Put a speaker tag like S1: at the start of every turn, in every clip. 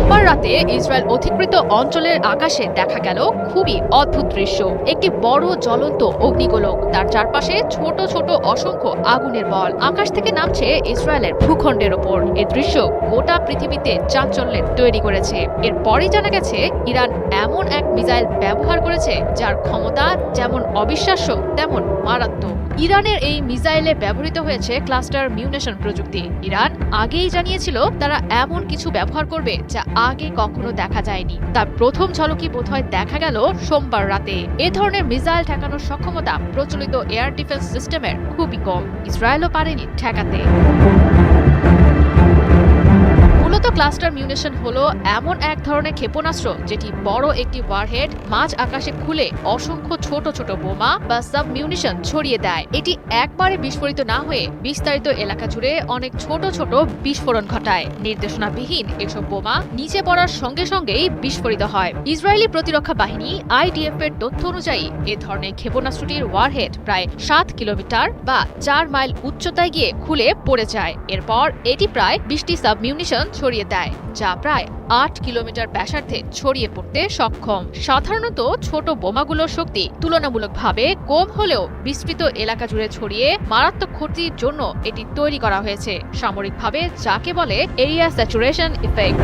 S1: সোমবার রাতে ইসরায়েল অধিকৃত অঞ্চলের আকাশে দেখা গেল খুবই অদ্ভুত দৃশ্য। একটি বড় জ্বলন্ত অগ্নিগোলক, তার চারপাশে ছোট ছোট অসংখ্য আগুনের বল আকাশ থেকে নামছে ইসরায়েলের ভূখণ্ডের ওপর। এই দৃশ্য গোটা পৃথিবীতে চাঞ্চল্যের তৈরি করেছে। এরপরই জানা গেছে ইরান এমন এক মিসাইল ব্যবহার করেছে যার ক্ষমতা যেমন অবিশ্বাস্য তেমন মারাত্মক। ইরানের এই মিসাইলে ব্যবহৃত হয়েছে ক্লাস্টার মিউনেশন প্রযুক্তি। ইরান আগেই জানিয়েছিল তারা এমন কিছু ব্যবহার করবে যা আগে কখনো দেখা যায়নি। তার প্রথম ঝলকই বোধহয় দেখা গেল সোমবার রাতে। এ ধরনের মিসাইল ঠেকানোর সক্ষমতা প্রচলিত এয়ার ডিফেন্স সিস্টেমের খুবই কম। ইসরায়েলও পারেনি ঠেকাতে। মূলত ক্লাস্টার মিউনেশন হলো এমন এক ধরনের ক্ষেপণাস্ত্র যেটি বড় একটি ওয়ারহেড মাঝ আকাশে খুলে অসংখ্য ছোট ছোট বোমা বা সাব মিউনিশন ছড়িয়ে দেয়। এটি একবারে বিস্ফোরিত না হয়ে বিস্তারিত এলাকা জুড়ে অনেক ছোট ছোট বিস্ফোরণ ঘটায়। নির্দেশনাবিহীন এসব বোমা নিচে পড়ার সঙ্গে সঙ্গেই বিস্ফোরিত হয়। ইসরায়েলি প্রতিরক্ষা বাহিনী IDF এর তথ্য অনুযায়ী এ ধরনের ক্ষেপণাস্ত্রটির ওয়ারহেড প্রায় 7 কিলোমিটার বা 4 মাইল উচ্চতায় গিয়ে খুলে পড়ে যায়। এরপর এটি প্রায় 20টি সাব মিউনিশন ছড়িয়ে দেয়, যা প্রায় 8 কিলোমিটার ব্যাসার্ধে ছড়িয়ে পড়তে সক্ষম। সাধারণত ছোট বোমাগুলোর শক্তি তুলনামূলকভাবে কম হলেও বিস্তৃত এলাকা জুড়ে ছড়িয়ে মারাত্মক ক্ষতির জন্য এটি তৈরি করা হয়েছে, সামরিকভাবে যাকে বলে এরিয়া স্যাচুরেশন ইফেক্ট।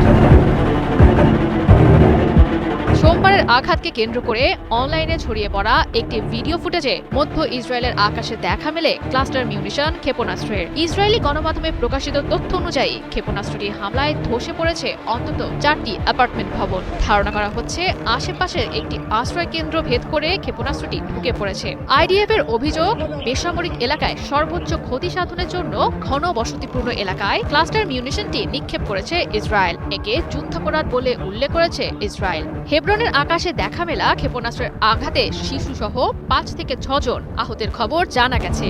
S1: সোমবারের আঘাতকে কেন্দ্র করে অনলাইনে ছড়িয়ে পড়া একটি ভিডিও ফুটেজে মধ্য ইসরায়েলের আকাশে দেখা মেলে ক্লাস্টার মিউনিশন ক্ষেপণাস্ত্রের। ইসরায়েলি গণমাধ্যমে প্রকাশিত তথ্য অনুযায়ী ক্ষেপণাস্ত্রটি হামলায় ধসে পড়েছে অন্তত 4টি অ্যাপার্টমেন্ট ভবন। ধারণা করা হচ্ছে আশেপাশের একটি আশ্রয় কেন্দ্র ভেদ করে ক্ষেপণাস্ত্রটি ঢুকে পড়েছে। IDF এর অভিযোগ, বেসামরিক এলাকায় সর্বোচ্চ ক্ষতি সাধনের জন্য ঘন বসতিপূর্ণ এলাকায় ক্লাস্টার মিউনিশনটি নিক্ষেপ করেছে ইসরায়েল। একে যুদ্ধাপরাধ বলে উল্লেখ করেছে ইসরায়েল। হেব্রনের আকাশে দেখা মেলা ক্ষেপণাস্ত্রের আঘাতে শিশুসহ 5 থেকে 6 জন আহতের খবর জানা গেছে।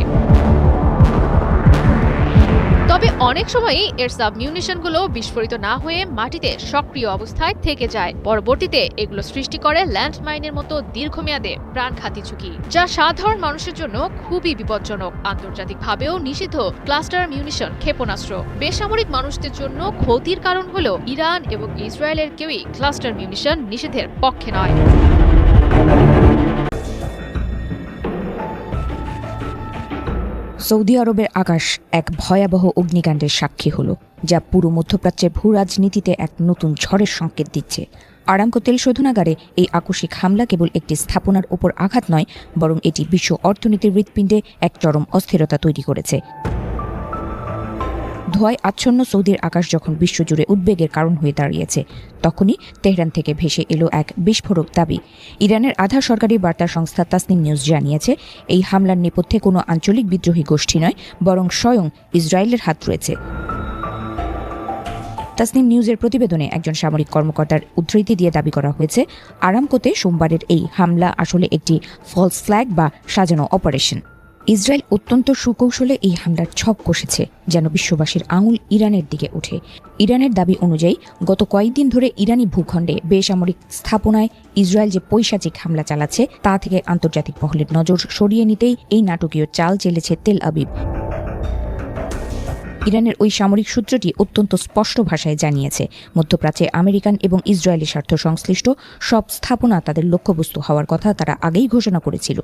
S1: তবে অনেক সময়ই এর সাব মিউনিশনগুলো বিস্ফোরিত না হয়ে মাটিতে সক্রিয় অবস্থায় থেকে যায়। পরবর্তীতে এগুলো সৃষ্টি করে ল্যান্ডমাইনের মতো দীর্ঘমেয়াদে প্রাণঘাতী ঝুঁকি, যা সাধারণ মানুষের জন্য খুবই বিপজ্জনক। আন্তর্জাতিকভাবেও নিষিদ্ধ ক্লাস্টার মিউনিশন ক্ষেপণাস্ত্র বেসামরিক মানুষদের জন্য ক্ষতির কারণ হলেও ইরান এবং ইসরায়েলের কেউই ক্লাস্টার মিউনিশন নিষেধের পক্ষে নয়।
S2: সৌদি আরবের আকাশ এক ভয়াবহ অগ্নিকাণ্ডের সাক্ষী হলো, যা পুরো মধ্যপ্রাচ্যের ভূ রাজনীতিতে এক নতুন ঝড়ের সংকেত দিচ্ছে। আরামকো তেল শোধনাগারে এই আকস্মিক হামলা কেবল একটি স্থাপনার ওপর আঘাত নয়, বরং এটি বিশ্ব অর্থনীতির হৃৎপিণ্ডে এক চরম অস্থিরতা তৈরি করেছে। ধোঁয়ায় আচ্ছন্ন সৌদির আকাশ যখন বিশ্বজুড়ে উদ্বেগের কারণ হয়ে দাঁড়িয়েছে, তখনই তেহরান থেকে ভেসে এলো এক বিস্ফোরক দাবি। ইরানের আধা সরকারি বার্তা সংস্থা তাসনিম নিউজ জানিয়েছে, এই হামলার নেপথ্যে কোনো আঞ্চলিক বিদ্রোহী গোষ্ঠী নয়, বরং স্বয়ং ইসরায়েলের হাত রয়েছে। তাসনিম নিউজের প্রতিবেদনে একজন সামরিক কর্মকর্তার উদ্ধৃতি দিয়ে দাবি করা হয়েছে, আরামকোতে সোমবারের এই হামলা আসলে একটি ফলস ফ্ল্যাগ বা সাজানো অপারেশন। ইসরায়েল অত্যন্ত সুকৌশলে এই হামলার ছক কষেছে, যেন বিশ্ববাসীর আঙুল ইরানের দিকে ওঠে। ইরানের দাবি অনুযায়ী গত কয়েকদিন ধরে ইরানি ভূখণ্ডে বেসামরিক স্থাপনায় ইসরায়েল যে পৈশাচিক হামলা চালাচ্ছে, তা থেকে আন্তর্জাতিক মহলের নজর সরিয়ে নিতেই এই নাটকীয় চাল চেলেছে তেল আবিব। ইরানের ওই সামরিক সূত্রটি অত্যন্ত স্পষ্ট ভাষায় জানিয়েছে, মধ্যপ্রাচ্যে আমেরিকান এবং ইসরায়েলি স্বার্থ সংশ্লিষ্ট সব স্থাপনা তাদের লক্ষ্যবস্তু হওয়ার কথা তারা আগেই ঘোষণা করেছিল।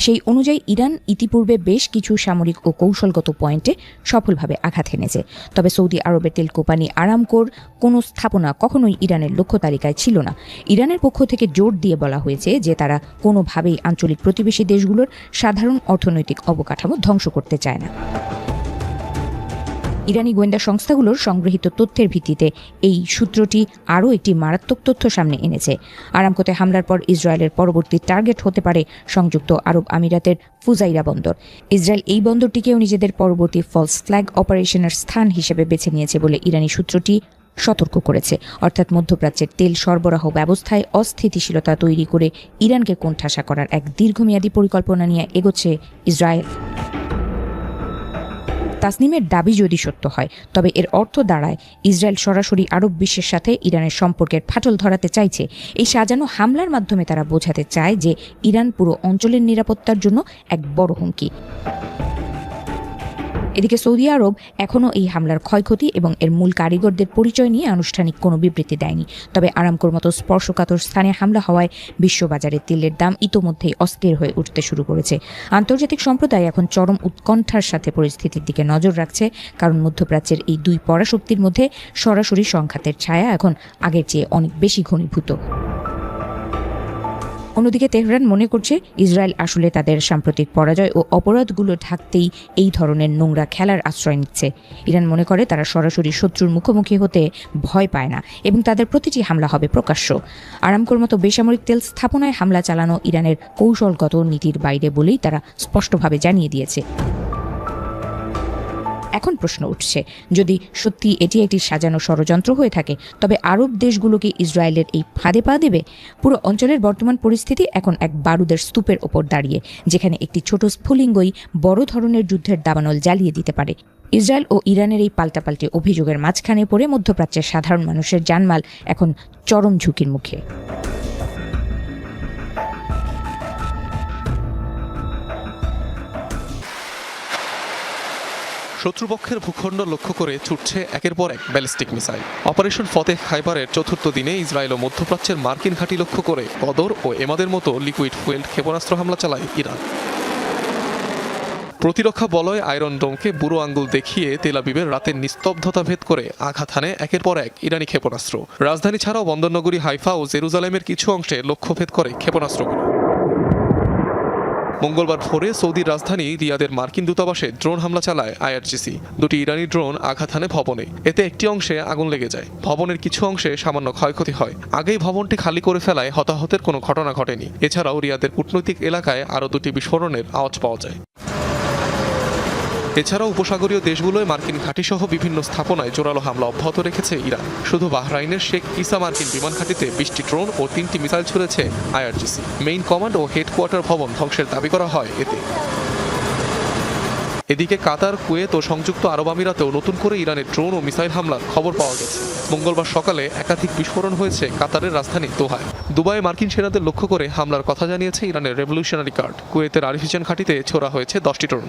S2: সেই অনুযায়ী ইরান ইতিপূর্বে বেশ কিছু সামরিক ও কৌশলগত পয়েন্টে সফলভাবে আঘাত হেনেছে। তবে সৌদি আরবের তেল কোম্পানি আরামকোর কোনো স্থাপনা কখনোই ইরানের লক্ষ্য তালিকায় ছিল না। ইরানের পক্ষ থেকে জোর দিয়ে বলা হয়েছে যে তারা কোনোভাবেই আঞ্চলিক প্রতিবেশী দেশগুলোর সাধারণ অর্থনৈতিক অবকাঠামো ধ্বংস করতে চায় না। ইরানি গোয়েন্দা সংস্থাগুলোর সংগৃহীত তথ্যের ভিত্তিতে এই সূত্রটি আরও একটি মারাত্মক তথ্য সামনে এনেছে। আরামকোতে হামলার পর ইসরায়েলের পরবর্তী টার্গেট হতে পারে সংযুক্ত আরব আমিরাতের ফুজাইরা বন্দর। ইসরায়েল এই বন্দরটিকেও নিজেদের পরবর্তী ফলস ফ্ল্যাগ অপারেশনের স্থান হিসেবে বেছে নিয়েছে বলে ইরানি সূত্রটি সতর্ক করেছে। অর্থাৎ মধ্যপ্রাচ্যের তেল সরবরাহ ব্যবস্থায় অস্থিতিশীলতা তৈরি করে ইরানকে কোণঠাসা করার এক দীর্ঘমেয়াদী পরিকল্পনা নিয়ে এগোচ্ছে ইসরায়েল। তাসনিমের দাবি যদি সত্য হয়, তবে এর অর্থ দাঁড়ায় ইসরায়েল সরাসরি আরব বিশ্বের সাথে ইরানের সম্পর্কের ফাটল ধরাতে চাইছে। এই সাজানো হামলার মাধ্যমে তারা বোঝাতে চায় যে ইরান পুরো অঞ্চলের নিরাপত্তার জন্য এক বড় হুমকি। এদিকে সৌদি আরব এখনও এই হামলার ক্ষয়ক্ষতি এবং এর মূল কারিগরদের পরিচয় নিয়ে আনুষ্ঠানিক কোনো বিবৃতি দেয়নি। তবে আরামকোর মতো স্পর্শকাতর স্থানে হামলা হওয়ায় বিশ্ববাজারে তেলের দাম ইতোমধ্যেই অস্থির হয়ে উঠতে শুরু করেছে। আন্তর্জাতিক সম্প্রদায় এখন চরম উৎকণ্ঠার সাথে পরিস্থিতির দিকে নজর রাখছে, কারণ মধ্যপ্রাচ্যের এই দুই পরাশক্তির মধ্যে সরাসরি সংঘাতের ছায়া এখন আগের চেয়ে অনেক বেশি ঘনীভূত। অন্যদিকে তেহরান মনে করছে ইসরায়েল আসলে তাদের সাম্প্রতিক পরাজয় ও অপরাধগুলো ঢাকতেই এই ধরনের নোংরা খেলার আশ্রয় নিচ্ছে। ইরান মনে করে তারা সরাসরি শত্রুর মুখোমুখি হতে ভয় পায় না এবং তাদের প্রতিটি হামলা হবে প্রকাশ্য। আরামকোর মতো বেসামরিক তেল স্থাপনায় হামলা চালানো ইরানের কৌশলগত নীতির বাইরে বলেই তারা স্পষ্টভাবে জানিয়ে দিয়েছে। এখন প্রশ্ন উঠছে, যদি সত্যি এটি একটি সাজানো ষড়যন্ত্র হয়ে থাকে, তবে আরব দেশগুলোকে ইসরায়েলের এই ফাঁদে পা দেবে? পুরো অঞ্চলের বর্তমান পরিস্থিতি এখন এক বারুদের স্তূপের ওপর দাঁড়িয়ে, যেখানে একটি ছোট স্ফুলিঙ্গই বড় ধরনের যুদ্ধের দাবানল জ্বালিয়ে দিতে পারে। ইসরায়েল ও ইরানের এই পাল্টাপাল্টি অভিযোগের মাঝখানে পড়ে মধ্যপ্রাচ্যের সাধারণ মানুষের জানমাল এখন চরম ঝুঁকির মুখে।
S3: শত্রুপক্ষের ভূখণ্ড লক্ষ্য করে ছুটছে একের পর এক ব্যালিস্টিক মিসাইল। অপারেশন ফতেহ খাইবারের চতুর্থ দিনে ইসরায়েল ও মধ্যপ্রাচ্যের মার্কিন ঘাঁটি লক্ষ্য করে কদর ও এমাদের মতো লিকুইড ফুয়েলড ক্ষেপণাস্ত্র হামলা চালায় ইরান। প্রতিরক্ষা বলয় আয়রন ডোমকে বুড়ো আঙ্গুল দেখিয়ে তেল আবিবের রাতের নিস্তব্ধতা ভেদ করে আঘাত হানে একের পর এক ইরানি ক্ষেপণাস্ত্র। রাজধানী ছাড়াও বন্দরনগরী হাইফা ও জেরুজালেমের কিছু অংশে লক্ষ্যভেদ করে ক্ষেপণাস্ত্রগুলো। মঙ্গলবার ভোরে সৌদির রাজধানী রিয়াদের মার্কিন দূতাবাসে ড্রোন হামলা চালায় আইআরজিসি। দুটি ইরানি ড্রোন আঘাত হানে ভবনে। এতে একটি অংশে আগুন লেগে যায়। ভবনের কিছু অংশে সামান্য ক্ষয়ক্ষতি হয়। আগেই ভবনটি খালি করে ফেলায় হতাহতের কোনো ঘটনা ঘটেনি। এছাড়াও রিয়াদের কূটনৈতিক এলাকায় আরও দুটি বিস্ফোরণের আওয়াজ পাওয়া যায়। এছাড়াও উপসাগরীয় দেশগুলোয় মার্কিন ঘাঁটিসহ বিভিন্ন স্থাপনায় জোরালো হামলা অব্যাহত রেখেছে ইরান। শুধু বাহরাইনের শেখ ইসা মার্কিন বিমান ঘাঁটিতে 20টি ড্রোন ও 3টি মিসাইল ছুড়েছে আইআরজিসি। মেইন কমান্ড ও হেডকোয়ার্টার ভবন ধ্বংসের দাবি করা হয় এতে। এদিকে কাতার, কুয়েত ও সংযুক্ত আরব আমিরাতেও নতুন করে ইরানের ড্রোন ও মিসাইল হামলার খবর পাওয়া গেছে। মঙ্গলবার সকালে একাধিক বিস্ফোরণ হয়েছে কাতারের রাজধানী দোহায়। দুবাইয়ে মার্কিন সেনাদের লক্ষ্য করে হামলার কথা জানিয়েছে ইরানের রেভলিউশনারি গার্ড। কুয়েতের আরিফিজান ঘাঁটিতে ছোড়া হয়েছে 10টি ড্রোন।